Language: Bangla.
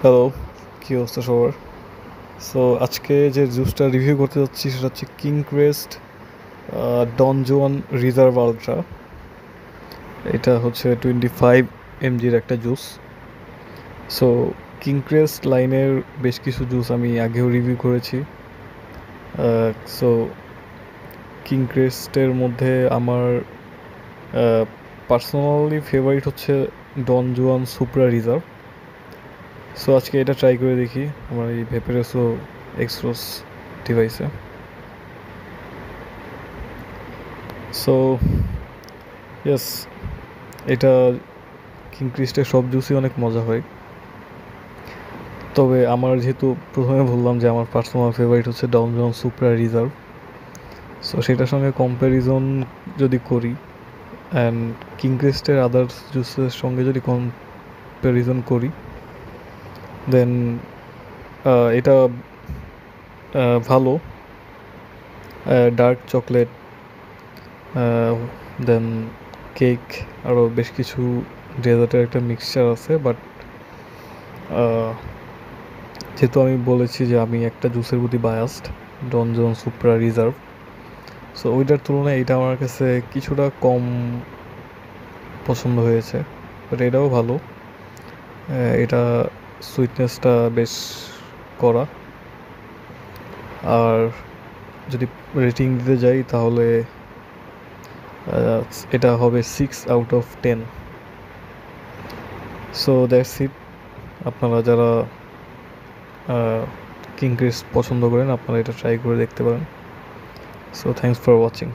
হ্যালো, কী অবস্থা সবার? সো আজকে যে জুসটা রিভিউ করতে যাচ্ছি সেটা হচ্ছে কিং ক্রেস্ট ডন জুয়ান রিজার্ভ আলট্রা। এটা হচ্ছে 25 mg একটা জুস। সো কিং ক্রেস্ট লাইনের বেশ কিছু জুস আমি আগেও রিভিউ করেছি। সো কিং ক্রেস্টের মধ্যে আমার পার্সোনালি ফেভারিট হচ্ছে ডন জুয়ান সুপ্রা রিজার্ভ। সো আজকে এটা ট্রাই করে দেখি আমার এই ভেপেরেসো এক্সপ্রেস ডিভাইসে। সো ইয়েস, এটা কিং ক্রিস্টের সব জুসই অনেক মজা হয়, তবে আমার যেহেতু প্রথমে বললাম যে আমার পার্সোনাল ফেভারিট হচ্ছে ডন জন সুপ্রা রিজার্ভ। সো সেটার সঙ্গে কম্প্যারিজন যদি করি অ্যান্ড কিং ক্রিস্টের আদার্স জুসের সঙ্গে যদি কম্প্যারিজন করি, দেন এটা ভালো। ডার্ক চকলেট, দেন কেক, আরও বেশ কিছু ডেজার্টের একটা মিক্সচার আছে। বাট যেহেতু আমি বলেছি যে আমি একটা জুসের প্রতি বায়াসড, ডন জন সুপ্রা রিজার্ভ, সো ওইটার তুলনায় এটা আমার কাছে কিছুটা কম পছন্দ হয়েছে। বাট এটাও ভালো, এটা সুইটনেসটা বেশ করা। আর যদি রেটিং দিতে যাই তাহলে এটা হবে 6/10। So that's it. আপনারা যারা কিং ক্রিস্প পছন্দ করেন আপনারা এটা ট্রাই করে দেখতে পারেন। So thanks for watching.